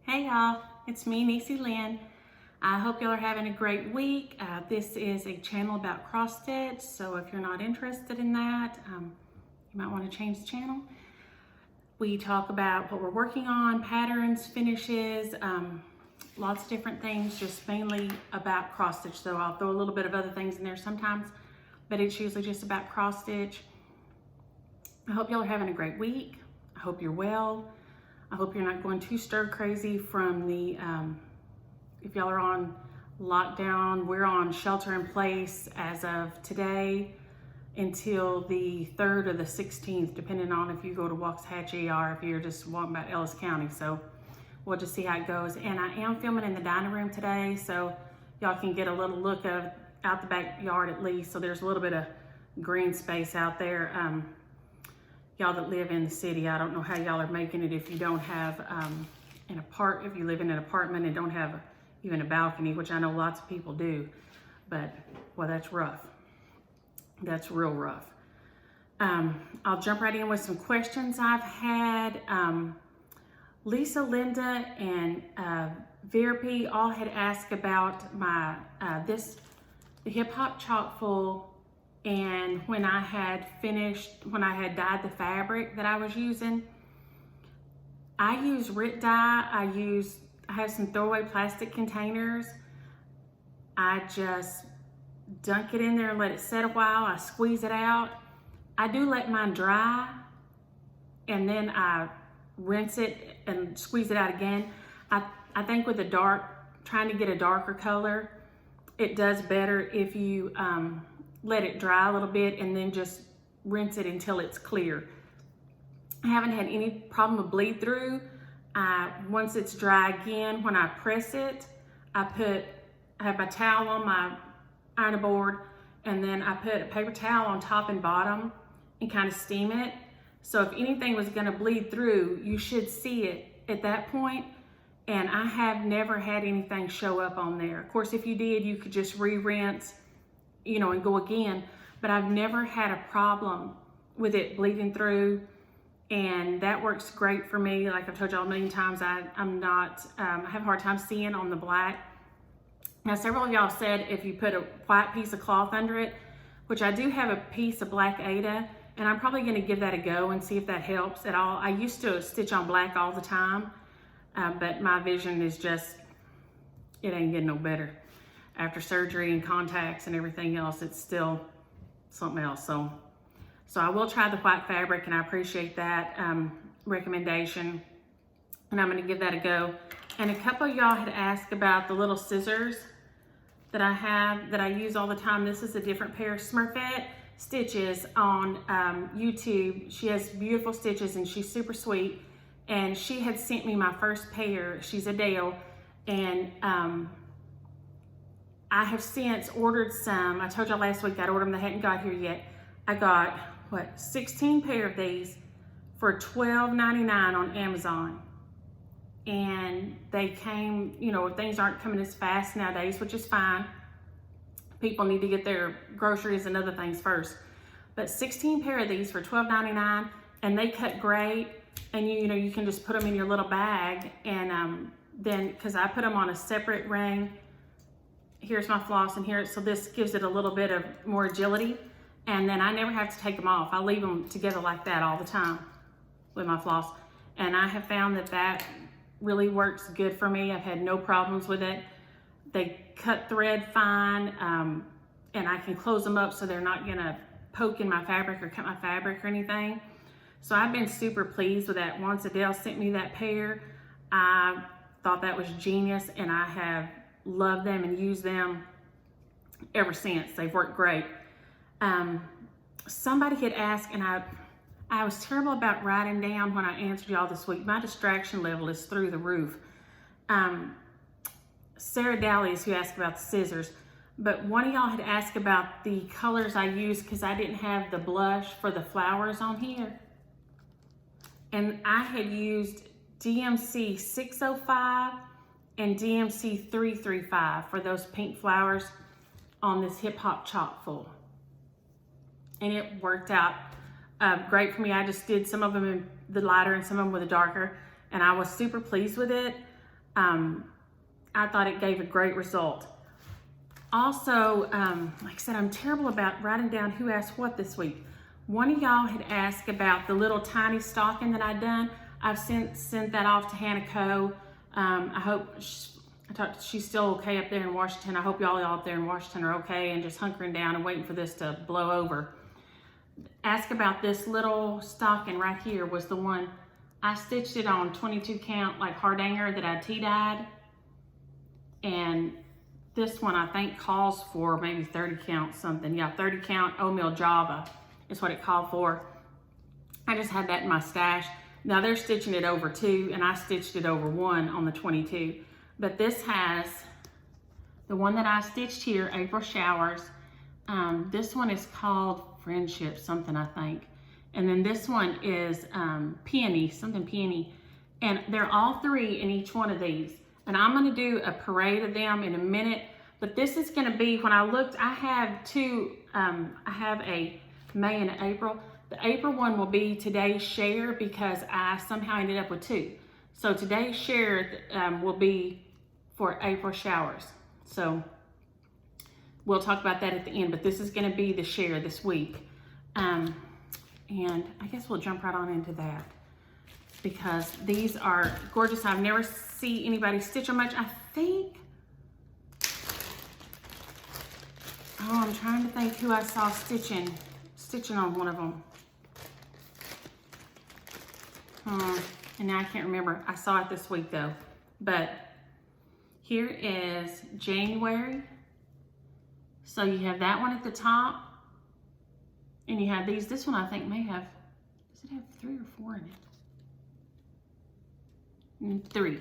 Hey y'all, it's me, Niecy Lynn. I hope y'all are having a great week. This is a channel about cross stitch, so if you're not interested in that, you might want to change the channel. We talk about what we're working on, patterns, finishes, lots of different things, just mainly about cross stitch. So I'll throw a little bit of other things in there sometimes, but it's usually just about cross stitch. I hope y'all are having a great week. I hope you're well. I hope you're not going too stir crazy from the, if y'all are on lockdown, we're on shelter in place as of today until the 3rd or the 16th, depending on if you go to Waxahachie or if you're just walking about Ellis County. So we'll just see how it goes. And I am filming in the dining room today, so y'all can get a little look of out the backyard at least. So there's a little bit of green space out there. Y'all that live in the city, I don't know how y'all are making it if you don't have if you live in an apartment and don't have even a balcony, which I know lots of people do, but well, that's rough. That's real rough. I'll jump right in with some questions I've had. Lisa, Linda, and Verpi all had asked about my the hip hop chock full. And when I had dyed the fabric that I was using, I use RIT dye. I have some throwaway plastic containers. I just dunk it in there and let it set a while. I squeeze it out. I do let mine dry, and then I rinse it and squeeze it out again. I think with trying to get a darker color, it does better if you let it dry a little bit and then just rinse it until it's clear. I haven't had any problem with bleed through. Once it's dry again, when I press it, I have my towel on my ironing board, and then I put a paper towel on top and bottom and kind of steam it. So if anything was gonna bleed through, you should see it at that point. And I have never had anything show up on there. Of course, if you did, you could just re-rinse, and go again, but I've never had a problem with it bleeding through, and that works great for me. Like I've told y'all a million times, I have a hard time seeing on the black. Now, several of y'all said if you put a white piece of cloth under it, which I do have a piece of black Aida, and I'm probably gonna give that a go and see if that helps at all. I used to stitch on black all the time, but my vision is just, it ain't getting no better. After surgery and contacts and everything else, it's still something else. So I will try the white fabric, and I appreciate that recommendation, and I'm gonna give that a go. And a couple of y'all had asked about the little scissors that I have, that I use all the time. This is a different pair of Smurfette stitches on YouTube. She has beautiful stitches and she's super sweet. And she had sent me my first pair. She's Adele, and I have since ordered some. I told y'all last week I'd ordered them, they hadn't got here yet. I got, 16 pair of these for $12.99 on Amazon. And they came, things aren't coming as fast nowadays, which is fine. People need to get their groceries and other things first. But 16 pair of these for $12.99, and they cut great. And you can just put them in your little bag, and then, because I put them on a separate ring. Here's my floss and here, so this gives it a little bit of more agility, and then I never have to take them off. I leave them together like that all the time with my floss, and I have found that really works good for me. I've had no problems with it. They cut thread fine, and I can close them up so they're not gonna poke in my fabric or cut my fabric or anything. So I've been super pleased with that. Once Adele sent me that pair, I thought that was genius, and I have loved them and used them ever since. They've worked great. Somebody had asked, and I was terrible about writing down when I answered y'all this week. My distraction level is through the roof. Sarah Dally is who asked about the scissors, but one of y'all had asked about the colors I used because I didn't have the blush for the flowers on here. And I had used DMC 605 and DMC 335 for those pink flowers on this hip hop chock full. And it worked out great for me. I just did some of them in the lighter and some of them with the darker, and I was super pleased with it. I thought it gave a great result. Also, like I said, I'm terrible about writing down who asked what this week. One of y'all had asked about the little tiny stocking that I'd done. I've sent that off to Hannah Co. I hope she's still okay up there in Washington. I hope y'all up there in Washington are okay and just hunkering down and waiting for this to blow over. Ask about this little stocking right here was the one I stitched it on 22 count like hardanger that I tea-dyed, and this one I think calls for maybe 30 count something. Yeah, 30 count oatmeal Java is what it called for. I just had that in my stash. Now they're stitching it over 2 and I stitched it over 1 on the 22. But this has the one that I stitched here, April Showers. This one is called Friendship something, I think. And then this one is Peony, something Peony. And they're all 3 in each one of these. And I'm gonna do a parade of them in a minute. But this is gonna be, when I looked, I have 2, I have a May and an April. The April one will be today's share because I somehow ended up with 2. So today's share will be for April Showers. So we'll talk about that at the end, but this is gonna be the share this week. And I guess we'll jump right on into that because these are gorgeous. I've never seen anybody stitch them much. I think, oh, I'm trying to think who I saw stitching on one of them. And now I can't remember. I saw it this week though. But here is January. So you have that one at the top. And you have these. This one I think may have, does it have 3 or 4 in it? 3.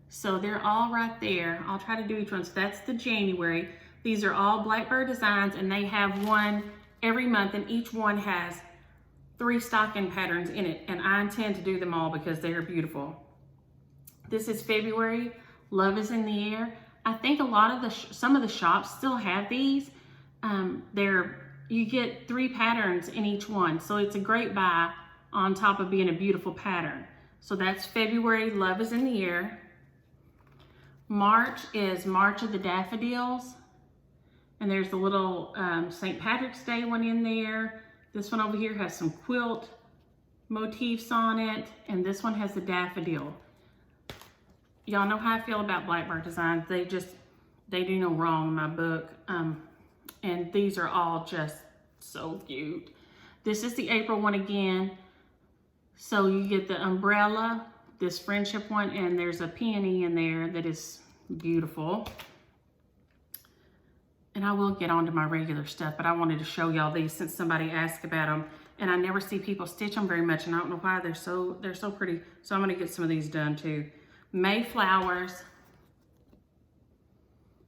So they're all right there. I'll try to do each one. So that's the January. These are all Blackbird designs and they have one every month and each one has 3 stocking patterns in it. And I intend to do them all because they're beautiful. This is February, Love is in the Air. I think a lot of some of the shops still have these. You get 3 patterns in each one. So it's a great buy on top of being a beautiful pattern. So that's February, Love is in the Air. March is March of the Daffodils. And there's the little St. Patrick's Day one in there. This one over here has some quilt motifs on it. And this one has the daffodil. Y'all know how I feel about Blackbird designs. They do no wrong in my book. And these are all just so cute. This is the April one again. So you get the umbrella, this Friendship one, and there's a peony in there that is beautiful. And I will get on to my regular stuff, but I wanted to show y'all these since somebody asked about them. And I never see people stitch them very much, and I don't know why. They're so pretty. So I'm gonna get some of these done too. Mayflowers.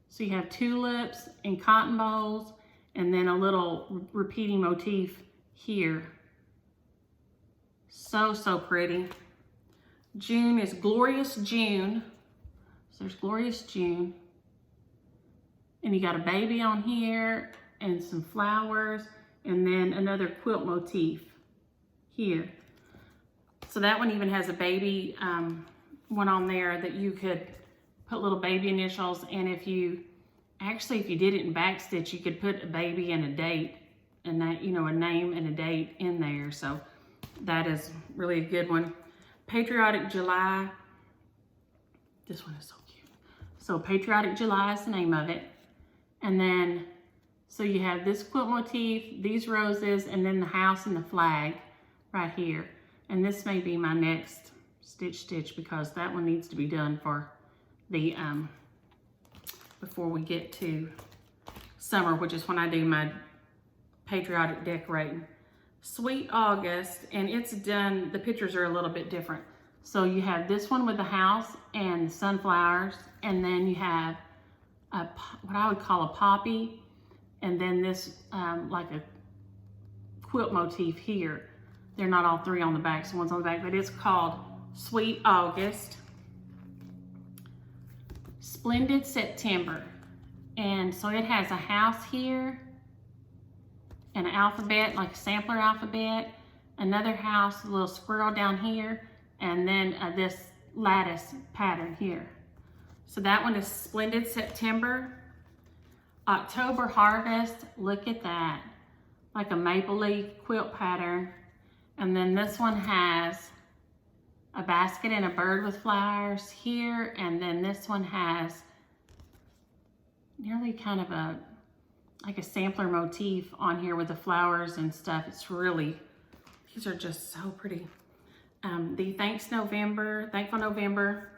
So you have tulips and cotton balls, and then a little repeating motif here. So pretty. June is Glorious June. So there's Glorious June. And you got a baby on here and some flowers and then another quilt motif here. So that one even has a baby one on there that you could put little baby initials, and if you did it in backstitch, you could put a baby and a date and that, you know, a name and a date in there. So that is really a good one. Patriotic July. This one is so cute. So Patriotic July is the name of it. And then, so you have this quilt motif, these roses, and then the house and the flag right here. And this may be my next stitch because that one needs to be done for the, before we get to summer, which is when I do my patriotic decorating. Sweet August, and it's done, the pictures are a little bit different. So you have this one with the house and sunflowers, and then you have what I would call a poppy, and then this like a quilt motif here. They're not all 3 on the back, so one's on the back, but it's called Sweet August. Splendid September. And so it has a house here, an alphabet, like a sampler alphabet, another house, a little squirrel down here, and then this lattice pattern here. So that one is Splendid September. October Harvest, look at that. Like a maple leaf quilt pattern. And then this one has a basket and a bird with flowers here. And then this one has nearly kind of like a sampler motif on here with the flowers and stuff. It's really, these are just so pretty. The Thankful November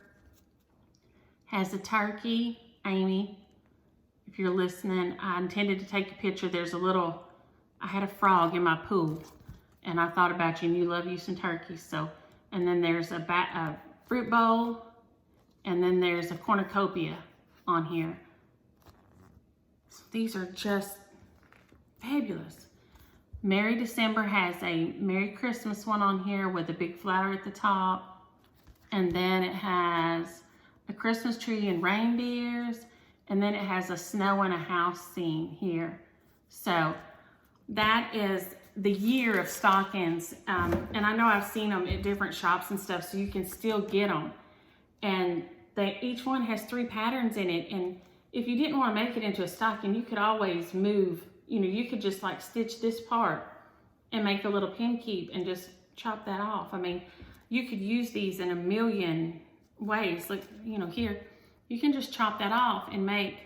has a turkey. Amy, if you're listening, I intended to take a picture. There's I had a frog in my pool and I thought about you and you love you some turkey. So, and then there's a fruit bowl and then there's a cornucopia on here. So these are just fabulous. Merry December has a Merry Christmas one on here with a big flower at the top. And then it has a Christmas tree and reindeers. And then it has a snow and a house scene here. So that is the year of stockings. And I know I've seen them at different shops and stuff, so you can still get them. And each one has 3 patterns in it. And if you didn't want to make it into a stocking, you could always move. You could just like stitch this part and make a little pin keep and just chop that off. I mean, you could use these in a million ways. Like, here, you can just chop that off and make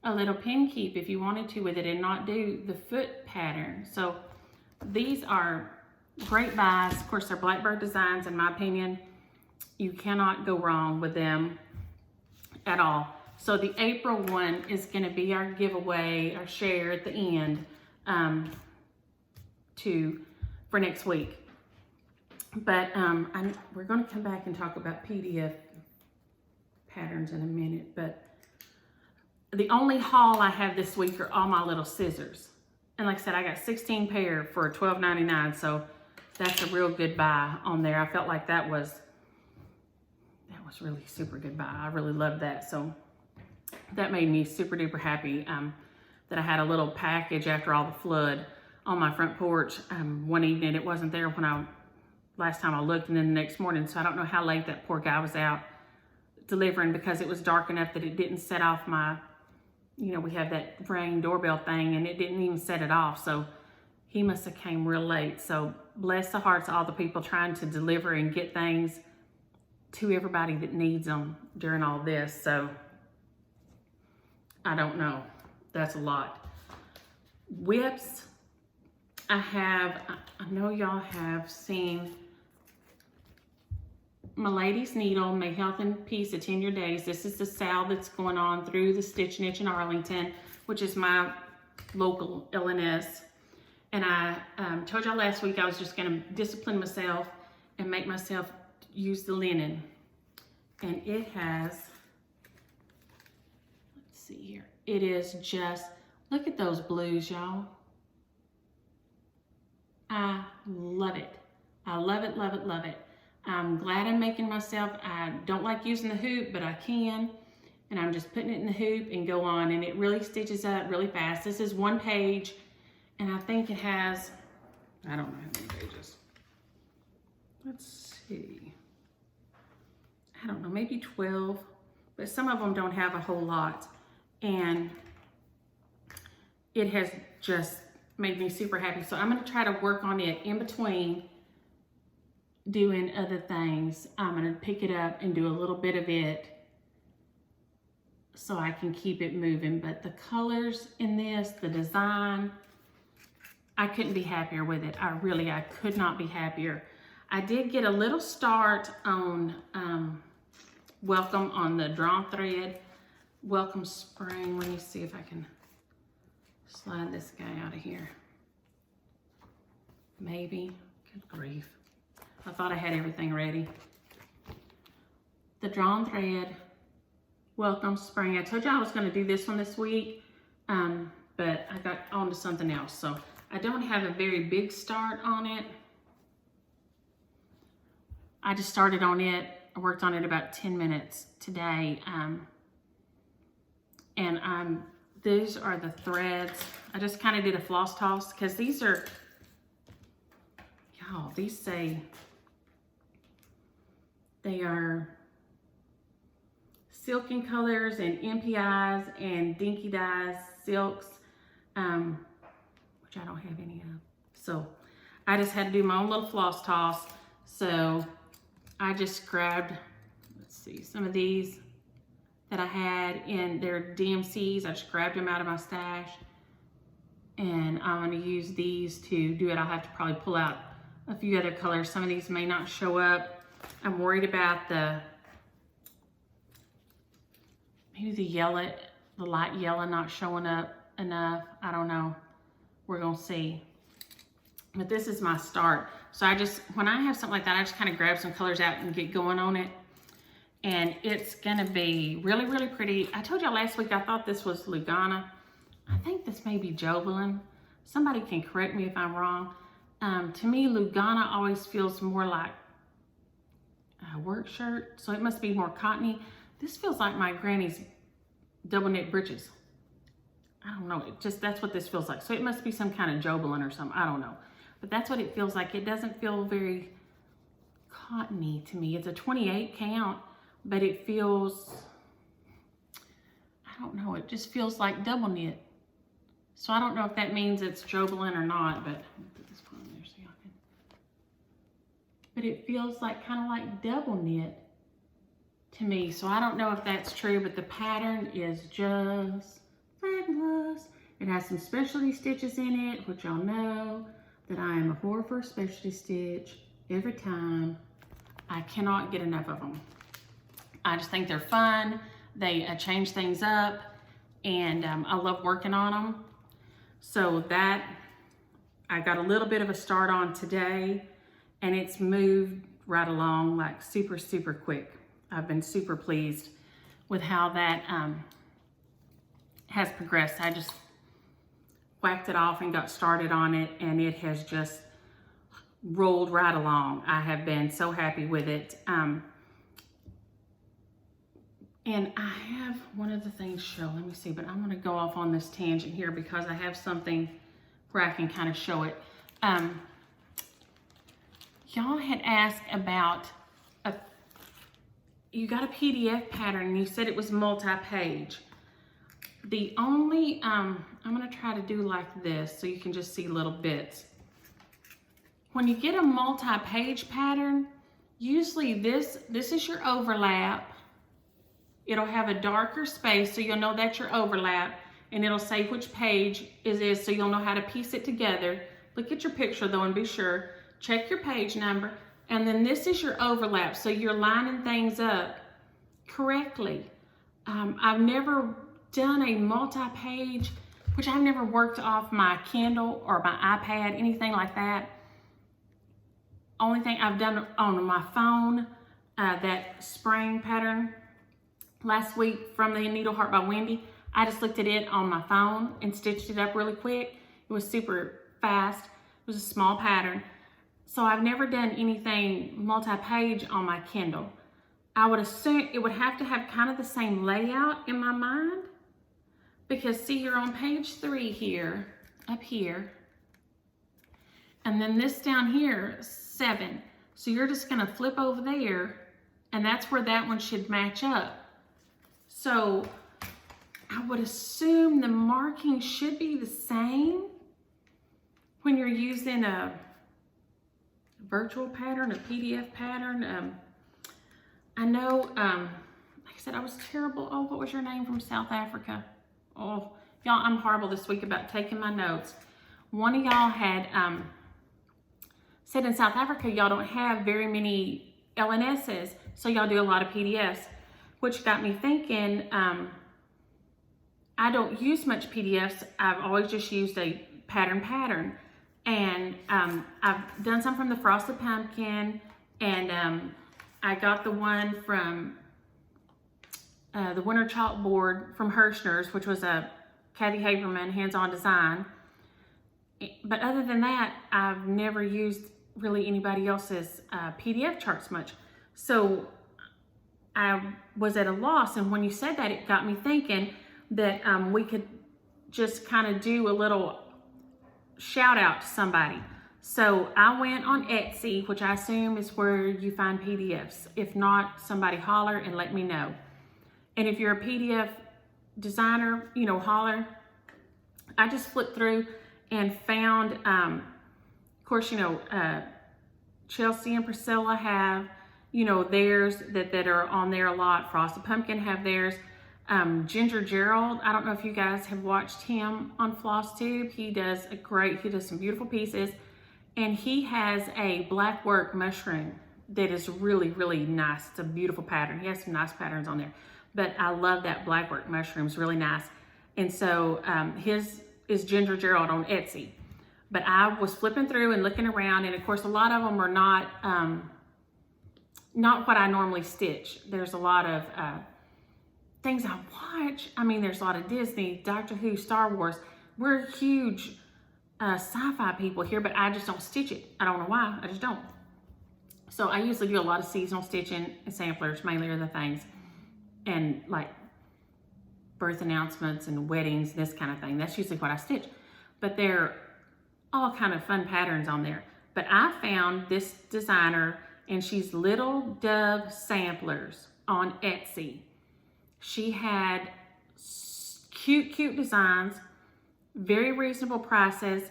a little pin keep if you wanted to with it and not do the foot pattern. So these are great buys. Of course, they're Blackbird designs, in my opinion. You cannot go wrong with them at all. So the April one is going to be our giveaway, our share at the end for next week. But we're going to come back and talk about PDF patterns in a minute. But the only haul I have this week are all my little scissors. And like I said, I got 16 pair for $12.99. So that's a real good buy on there. I felt like that was really super good buy. I really loved that. So that made me super duper happy that I had a little package after all the flood on my front porch one evening. It wasn't there when last time I looked, and then the next morning. So I don't know how late that poor guy was out delivering, because it was dark enough that it didn't set off my, we have that Ring doorbell thing, and it didn't even set it off. So he must have came real late. So bless the hearts of all the people trying to deliver and get things to everybody that needs them during all this. So I don't know. That's a lot. Whips, I know y'all have seen my lady's needle, May Health and Peace attend your days. This is the sale that's going on through the Stitch Niche in Arlington, which is my local LNS. And I told y'all last week I was just going to discipline myself and make myself use the linen. And it has, let's see here. It is just, look at those blues, y'all. I love it. I love it, love it, love it. I'm glad I'm making myself. I don't like using the hoop, but I can. And I'm just putting it in the hoop and go on. And it really stitches up really fast. This is 1 page. And I think it has, I don't know how many pages. Let's see. I don't know, maybe 12. But some of them don't have a whole lot. And it has just made me super happy. So I'm going to try to work on it in between doing other things. I'm going to pick it up and do a little bit of it so I can keep it moving. But the colors in this, the design, I couldn't be happier with it. I could not be happier. I did get a little start on Welcome on the drawn thread. Welcome Spring. Let me see if I can slide this guy out of here. Maybe. Good grief. I thought I had everything ready. The drawn thread, Welcome Spring. I told you I was going to do this one this week, but I got onto something else. So I don't have a very big start on it. I just started on it. I worked on it about 10 minutes today. These are the threads. I just kind of did a floss toss because these are, y'all, these say they are Silken Colors and MPIs and Dinky Dyes silks, which I don't have any of. So I just had to do my own little floss toss. So I just grabbed, let's see, some of these that I had in their DMCs. I just grabbed them out of my stash. And I'm going to use these to do it. I'll have to probably pull out a few other colors. Some of these may not show up. I'm worried about maybe the yellow, the light yellow not showing up enough. I don't know. We're going to see. But this is my start. So when I have something like that, I just kind of grab some colors out and get going on it. And it's going to be really, really pretty. I told y'all last week I thought this was Lugana. I think this may be Jovelin. Somebody can correct me if I'm wrong. To me, Lugana always feels more like a work shirt, so it must be more cottony. This feels like my granny's double knit breeches. I don't know, that's what this feels like. So it must be some kind of Jovelin or something, I don't know. But that's what it feels like. It doesn't feel very cottony to me. It's a 28 count, but it feels, I don't know, it just feels like double knit. So I don't know if that means it's Jovelin or not, but I'll put this one there so y'all can. But it feels like kind of like double knit to me. So I don't know if that's true, but the pattern is just fabulous. It has some specialty stitches in it, which y'all know that I am a whore for a specialty stitch every time. I cannot get enough of them. I just think they're fun. They change things up, and I love working on them. So that I got a little bit of a start on today, and it's moved right along like super, super quick. I've been super pleased with how that has progressed. I just whacked it off and got started on it, and it has just rolled right along. I have been so happy with it. And I have one of the things show, let me see, but I'm gonna go off on this tangent here because I have something where I can kind of show it. Y'all had asked about, you got a PDF pattern and you said it was multi-page. The only, I'm gonna try to do like this so you can just see little bits. When you get a multi-page pattern, usually this is your overlap. It'll have a darker space so you'll know that's your overlap, and it'll say which page it is so you'll know how to piece it together. Look at your picture though and be sure. Check your page number, and then this is your overlap so you're lining things up correctly. I've never done a multi-page, which I've never worked off my Kindle or my iPad, anything like that. Only thing I've done on my phone, that spring pattern last week from the Needle Heart by Wendy, I just looked at it on my phone and stitched it up really quick. It was super fast. It was a small pattern. So I've never done anything multi-page on my Kindle. I would assume it would have to have kind of the same layout in my mind, because see, you're on page 3 here, up here, and then this down here, 7. So you're just gonna flip over there, and that's where that one should match up. So I would assume the marking should be the same when you're using a virtual pattern, a PDF pattern. I know, like I said, I was terrible. Oh, what was your name from South Africa? Oh, y'all, I'm horrible this week about taking my notes. One of y'all had said in South Africa, y'all don't have very many LNSs, so y'all do a lot of PDFs. Which got me thinking, I don't use much PDFs. I've always just used a pattern. And I've done some from the Frosted Pumpkin, and I got the one from the Winter Chalkboard from Hirschner's, which was a Kathy Haberman hands-on design. But other than that, I've never used really anybody else's PDF charts much. So I was at a loss, and when you said that, it got me thinking that we could just kind of do a little shout out to somebody. So I went on Etsy, which I assume is where you find PDFs. If not, somebody holler and let me know. And if you're a PDF designer, you know, holler. I just flipped through and found, of course, you know, Chelsea and Priscilla have, you know, theirs that are on there a lot. Frosted Pumpkin have theirs. Ginger Gerald, I don't know if you guys have watched him on Flosstube. He does some beautiful pieces. And he has a black work mushroom that is really, really nice. It's a beautiful pattern. He has some nice patterns on there. But I love that black work mushroom. It's really nice. And so his is Ginger Gerald on Etsy. But I was flipping through and looking around, and of course a lot of them are not what I normally stitch. There's a lot of things I watch. I mean, there's a lot of Disney, Doctor Who, Star Wars. We're huge sci-fi people here, but I just don't stitch it. I don't know why, I just don't. So I usually do a lot of seasonal stitching and samplers, mainly are the things. And like birth announcements and weddings, this kind of thing. That's usually what I stitch. But there are all kind of fun patterns on there. But I found this designer, and she's Little Dove Samplers on Etsy. She had cute designs, very reasonable prices.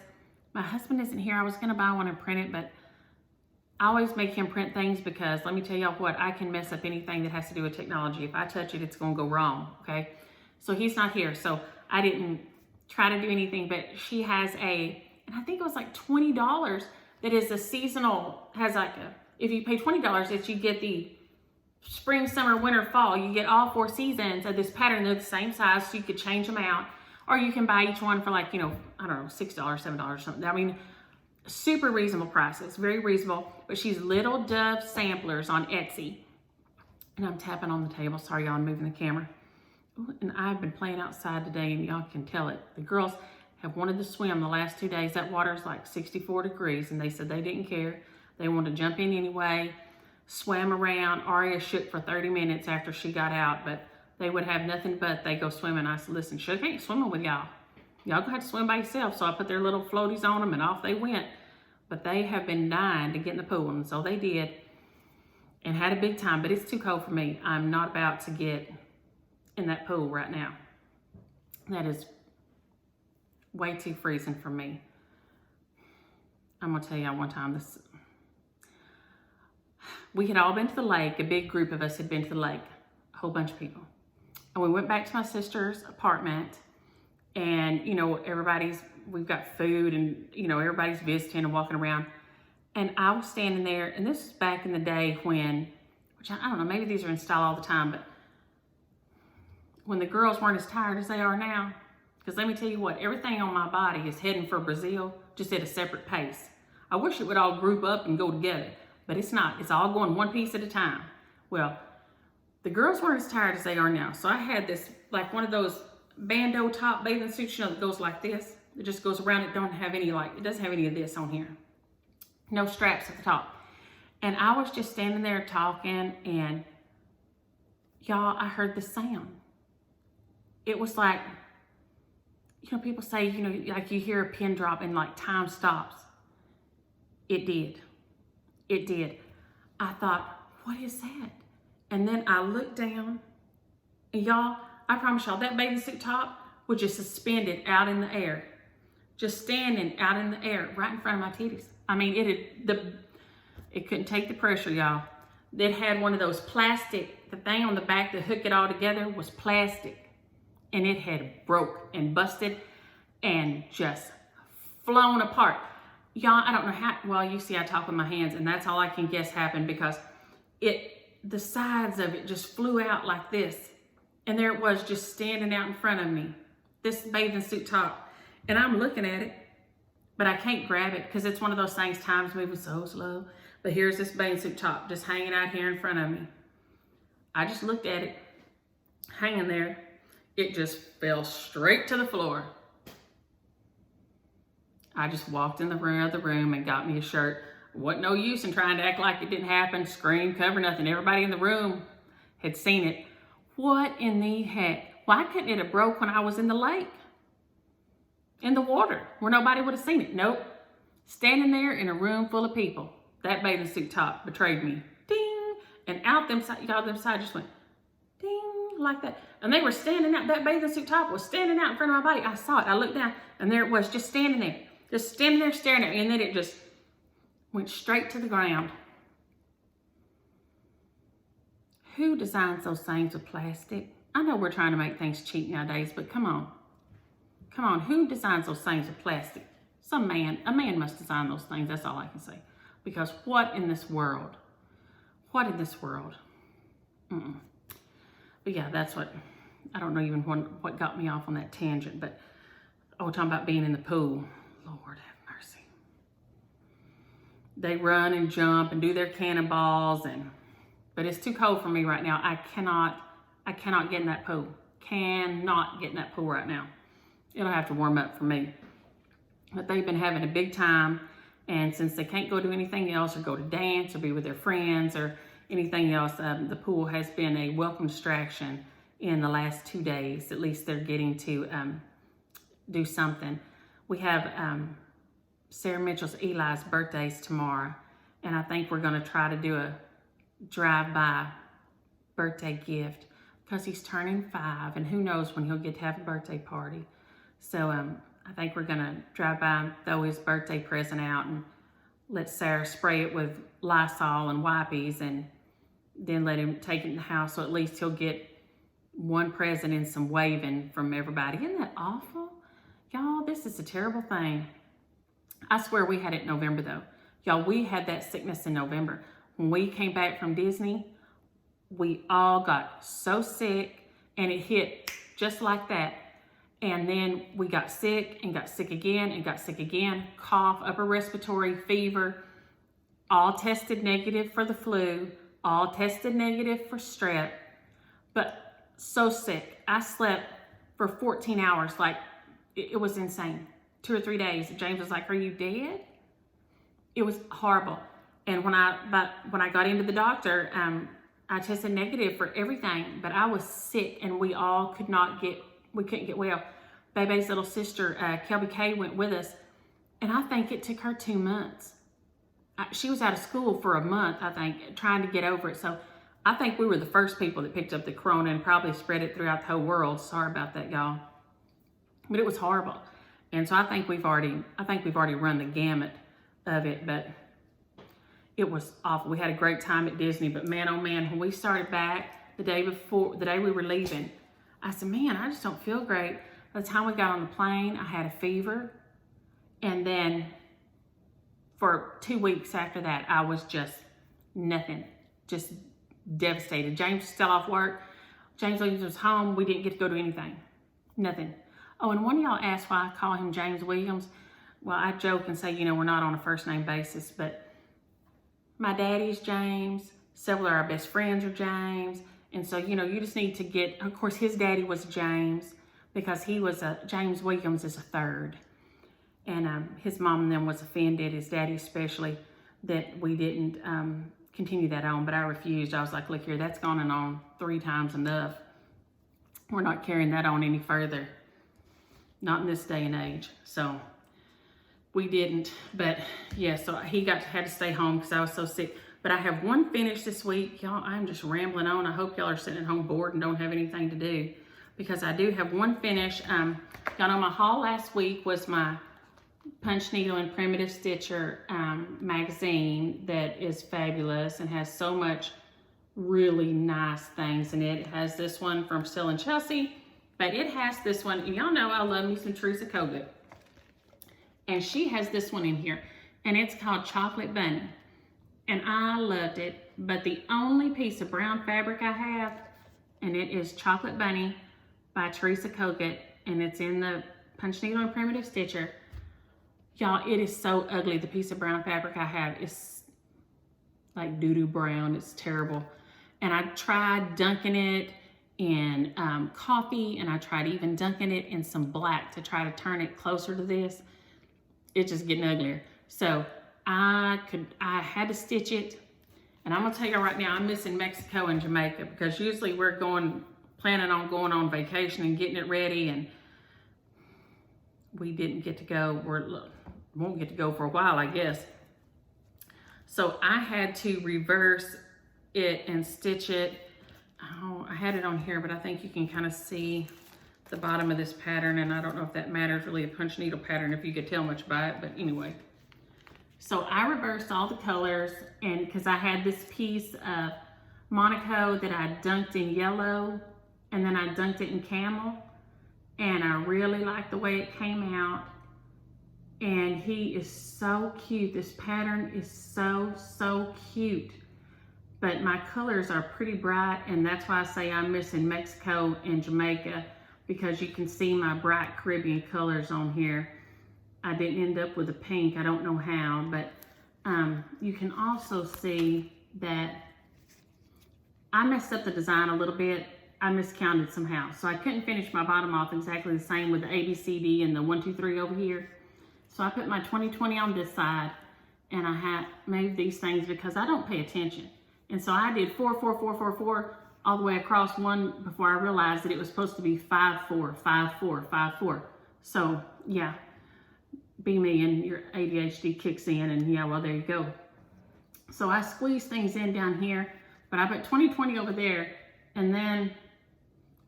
My husband isn't here. I was gonna buy one and print it, but I always make him print things because let me tell y'all what, I can mess up anything that has to do with technology. If I touch it, it's gonna go wrong, okay? So he's not here, so I didn't try to do anything, but she has and I think it was like $20 that is a seasonal, has like if you pay $20, it's you get the spring, summer, winter, fall. You get all 4 seasons of this pattern. They're the same size, so you could change them out. Or you can buy each one for like, you know, I don't know, $6, $7 or something. I mean, super reasonable prices, very reasonable. But she's Little Dove Samplers on Etsy. And I'm tapping on the table. Sorry, y'all, I'm moving the camera. Ooh, and I've been playing outside today, and y'all can tell it. The girls have wanted to swim the last 2 days. That water's like 64 degrees, and they said they didn't care. They wanted to jump in anyway, swam around. Aria shook for 30 minutes after she got out, but they would have nothing but they go swimming. I said, listen, Shook ain't swimming with y'all. Y'all gonna have to swim by yourself. So I put their little floaties on them, and off they went. But they have been dying to get in the pool, and so they did, and had a big time. But it's too cold for me. I'm not about to get in that pool right now. That is way too freezing for me. I'm gonna tell y'all one time, we had all been to the lake. A big group of us had been to the lake, a whole bunch of people. And we went back to my sister's apartment, and you know, we've got food, and you know, everybody's visiting and walking around. And I was standing there, and this is back in the day when, which I don't know, maybe these are in style all the time, but when the girls weren't as tired as they are now. Because let me tell you what, everything on my body is heading for Brazil, just at a separate pace. I wish it would all group up and go together, but it's not. It's all going one piece at a time. Well, the girls weren't as tired as they are now. So I had this, like one of those bandeau top bathing suits, you know, that goes like this. It just goes around. It doesn't have any of this on here. No straps at the top. And I was just standing there talking, and y'all, I heard the sound. It was like, you know, people say, you know, like you hear a pin drop and like time stops. It did. It did. I thought, what is that? And then I looked down, and y'all, I promise y'all, that bathing suit top was just suspended out in the air. Just standing out in the air, right in front of my titties. I mean, it couldn't take the pressure, y'all. It had one of those plastic, the thing on the back to hook it all together was plastic. And it had broke and busted and just flown apart. Y'all, I don't know how, well, you see I talk with my hands, and that's all I can guess happened, because the sides of it just flew out like this. And there it was, just standing out in front of me, this bathing suit top. And I'm looking at it, but I can't grab it because it's one of those things, time's moving so slow. But here's this bathing suit top just hanging out here in front of me. I just looked at it, hanging there. It just fell straight to the floor. I just walked in the other room and got me a shirt. Wasn't no use in trying to act like it didn't happen, scream, cover, nothing. Everybody in the room had seen it. What in the heck? Why couldn't it have broke when I was in the lake? In the water, where nobody would have seen it. Nope. Standing there in a room full of people. That bathing suit top betrayed me. Ding! And out them side, y'all, them side just went ding. like that. And they were standing out, that bathing suit top was standing out in front of my body. I saw it, I looked down, and there it was, just standing there staring at me, and then it just went straight to the ground. Who designs those things with plastic? I know we're trying to make things cheap nowadays, but come on. Come on, who designs those things with plastic? A man must design those things, that's all I can say. Because what in this world? What in this world? But yeah, that's what, I don't know even what got me off on that tangent, but talking about being in the pool. Lord have mercy. They run and jump and do their cannonballs, but it's too cold for me right now. I cannot get in that pool. Cannot get in that pool right now. It'll have to warm up for me. But they've been having a big time, and since they can't go do anything else or go to dance or be with their friends or anything else, the pool has been a welcome distraction in the last 2 days. At least they're getting to do something. We have Sarah Mitchell's Eli's birthday's tomorrow, and I think we're going to try to do a drive-by birthday gift because he's turning 5, and who knows when he'll get to have a birthday party. So I think we're going to drive by and throw his birthday present out and let Sarah spray it with Lysol and wipes, and then let him take it in the house, so at least he'll get one present and some waving from everybody. Isn't that awful? Y'all, this is a terrible thing. I swear we had it in November though. Y'all, we had that sickness in November. When we came back from Disney, we all got so sick, and it hit just like that. And then we got sick and got sick again and got sick again. Cough, upper respiratory, fever, all tested negative for the flu, all tested negative for strep, but so sick. I slept for 14 hours, like it was insane. 2 or 3 days. James was like, "Are you dead?" It was horrible. And when I got into the doctor, I tested negative for everything, but I was sick, and we all couldn't get well. Bebe's little sister, Kelby Kay, went with us, and I think it took her 2 months. She was out of school for a month, I think, trying to get over it. So I think we were the first people that picked up the corona and probably spread it throughout the whole world. Sorry about that, y'all. But it was horrible. And so I think we've already run the gamut of it, but it was awful. We had a great time at Disney, but man, oh man, when we started back the day we were leaving, I said, man, I just don't feel great. By the time we got on the plane, I had a fever. And then for 2 weeks after that, I was just nothing, just devastated. James was still off work. James Williams was home. We didn't get to go to anything, nothing. Oh, and one of y'all asked why I call him James Williams. Well, I joke and say, we're not on a first name basis, but my daddy's James. Several of our best friends are James. And so, you just need to get, of course, his daddy was James because he was James Williams is a third. And his mom and them was offended, his daddy especially, that we didn't continue that on, but I refused. I was like, look here, that's gone on 3 times enough. We're not carrying that on any further. Not in this day and age. So we didn't, but yeah, so he had to stay home because I was so sick. But I have one finished this week. Y'all, I'm just rambling on. I hope y'all are sitting at home bored and don't have anything to do, because I do have one finish. Y'all know my haul last week was my Punch Needle and Primitive Stitcher magazine that is fabulous and has so much really nice things in it. It has this one from Still and Chelsea, but it has this one, and y'all know I love me some Teresa Kogut. And she has this one in here, and it's called Chocolate Bunny. And I loved it, but the only piece of brown fabric I have, and it is Chocolate Bunny by Teresa Kogut, and it's in the Punch Needle and Primitive Stitcher. Y'all, it is so ugly. The piece of brown fabric I have is like doo-doo brown. It's terrible. And I tried dunking it in coffee, and I tried even dunking it in some black to try to turn it closer to this. It's just getting uglier. So I had to stitch it. And I'm gonna tell you right now, I'm missing Mexico and Jamaica, because usually we're planning on going on vacation and getting it ready, and we didn't get to go. Won't get to go for a while, I guess. So I had to reverse it and stitch it. Oh, I had it on here, but I think you can kind of see the bottom of this pattern, and I don't know if that matters, really a punch needle pattern, if you could tell much by it, but anyway. So I reversed all the colors, and because I had this piece of Monaco that I dunked in yellow, and then I dunked it in camel, and I really liked the way it came out. And he is so cute. This pattern is so cute. But my colors are pretty bright, and that's why I say I'm missing Mexico and Jamaica, because you can see my bright Caribbean colors on here. I didn't end up with a pink, I don't know how, but you can also see that I messed up the design a little bit. I miscounted somehow. So I couldn't finish my bottom off exactly the same with the A, B, C, D and the 1, 2, 3 over here. So I put my 2020 on this side, and I had made these things because I don't pay attention. And so I did 4, 4, 4, 4, 4 all the way across one before I realized that it was supposed to be 5, 4, 5, 4, 5, 4. So yeah, be me and your ADHD kicks in, and yeah, well, there you go. So I squeezed things in down here, but I put 2020 over there, and then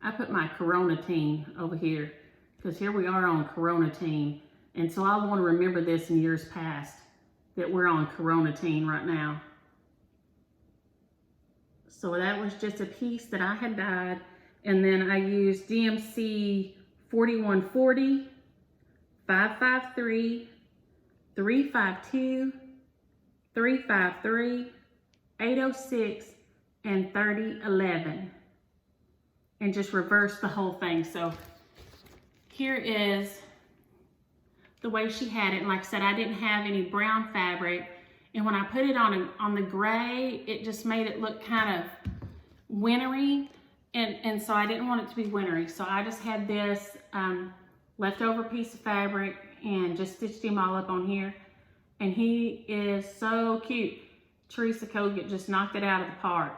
I put my Corona team over here, because here we are on Corona team. And so I want to remember this in years past, that we're on Corona team right now. So that was just a piece that I had dyed. And then I used DMC 4140, 553, 352, 353, 806, and 3011. And just reverse the whole thing. So here is the way she had it. And like I said, I didn't have any brown fabric. And when I put it on the gray, it just made it look kind of wintry. And so I didn't want it to be wintry. So I just had this leftover piece of fabric and just stitched him all up on here. And he is so cute. Teresa Kogut just knocked it out of the park.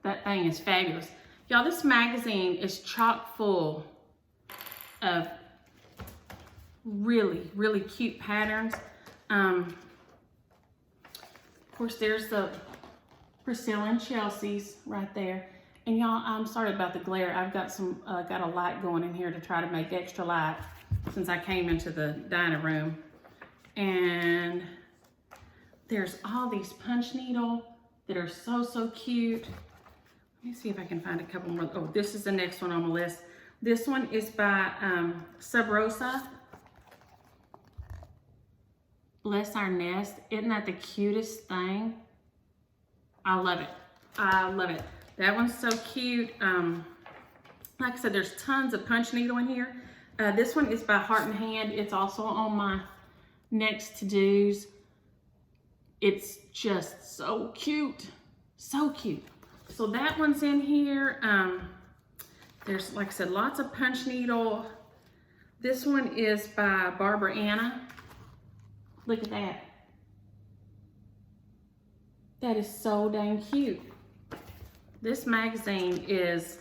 That thing is fabulous. Y'all, this magazine is chock full of really cute patterns. Of course, there's the Priscilla and Chelsea's right there. And y'all, I'm sorry about the glare. I've got got a light going in here to try to make extra light since I came into the dining room. And there's all these punch needle that are so cute. Let me see if I can find a couple more. Oh, this is the next one on the list. This one is by Sub Rosa. Bless Our Nest. Isn't that the cutest thing? I love it. I love it. That one's so cute. Like I said, there's tons of punch needle in here. This one is by Heart and Hand. It's also on my next to-dos. It's just so cute. So cute. So that one's in here. There's, like I said, lots of punch needle. This one is by Barbara Anna. Look at that. That is so dang cute. This magazine is,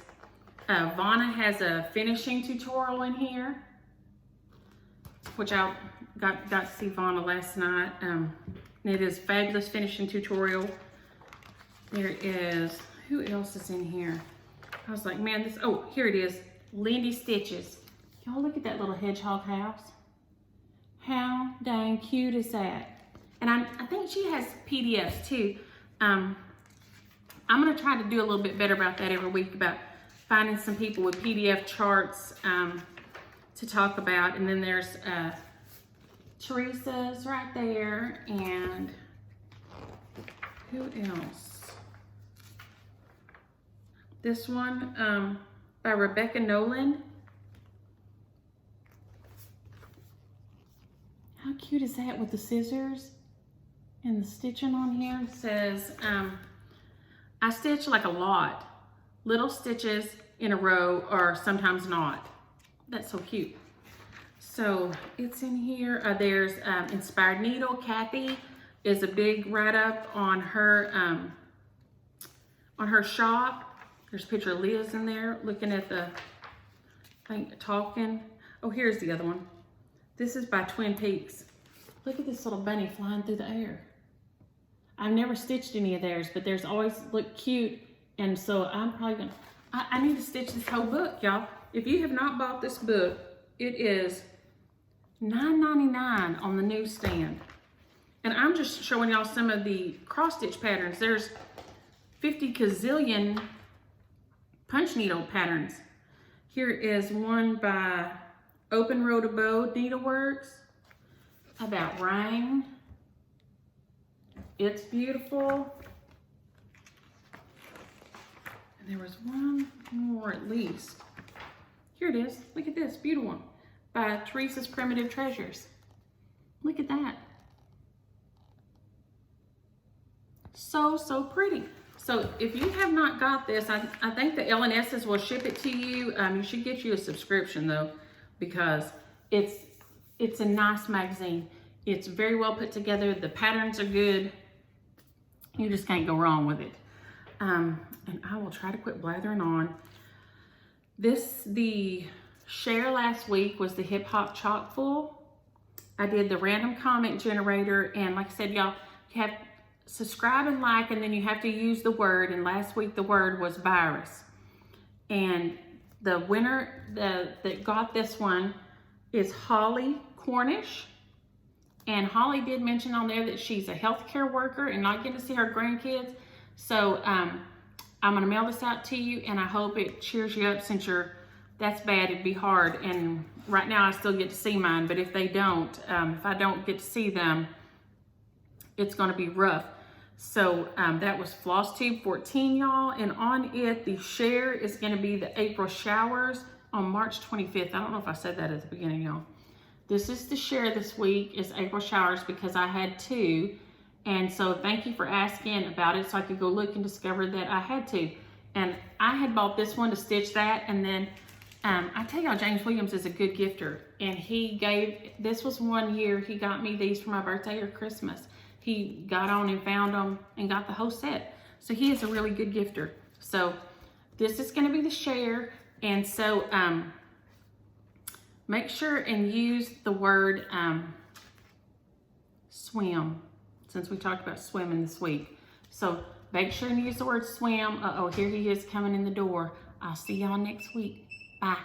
Vonna has a finishing tutorial in here, which I got to see Vonna last night. It is fabulous finishing tutorial. There is, who else is in here? I was like, man, this, oh, here it is. Lindy Stitches. Y'all look at that little hedgehog house. How dang cute is that? And I think she has PDFs too. I'm gonna try to do a little bit better about that every week, about finding some people with PDF charts to talk about. And then there's Teresa's right there, and who else? This one by Rebecca Nolan. How cute is that with the scissors and the stitching on here? It says, I stitch like a lot. Little stitches in a row, or sometimes not. That's so cute. So it's in here. There's Inspired Needle. Kathy is a big write-up on her shop. There's a picture of Liz in there looking at the thing, talking. Oh, here's the other one. This is by Twin Peaks. Look at this little bunny flying through the air. I've never stitched any of theirs, but theirs always look cute And so I'm probably gonna, I need to stitch this whole book, y'all. If you have not bought this book, it is $9.99 on the newsstand. And I'm just showing y'all some of the cross stitch patterns. There's 50 gazillion punch needle patterns. Here is one by Open Row to Bow Needleworks about rain. It's beautiful. And there was one more at least. Here it is. Look at this, beautiful one by Teresa's Primitive Treasures. Look at that. So, so pretty. So if you have not got this, I think the LNSs will ship it to you. You should get you a subscription though, because it's a nice magazine. It's very well put together. The patterns are good. You just can't go wrong with it. And I will try to quit blathering on. The share last week was the Hip Hop Chock Full. I did the random comment generator, and like I said, y'all, you have subscribe and like, and then you have to use the word, and last week the word was virus. And the winner that got this one is Holly Cornish. And Holly did mention on there that she's a healthcare worker and not getting to see her grandkids. So I'm gonna mail this out to you, and I hope it cheers you up since that's bad, it'd be hard. And right now I still get to see mine, but if they don't, if I don't get to see them, it's gonna be rough. So that was Flosstube 14, y'all. And on it, the share is gonna be the April showers on March 25th. I don't know if I said that at the beginning, y'all. This is the share this week, is April showers, because I had 2. And so thank you for asking about it so I could go look and discover that I had 2. And I had bought this one to stitch that. And then I tell y'all, James Williams is a good gifter. And this was one year he got me these for my birthday or Christmas. He got on and found them and got the whole set. So he is a really good gifter. So this is gonna be the share. And so make sure and use the word swim, since we talked about swimming this week. So make sure and use the word swim. Uh-oh, here he is coming in the door. I'll see y'all next week. Bye.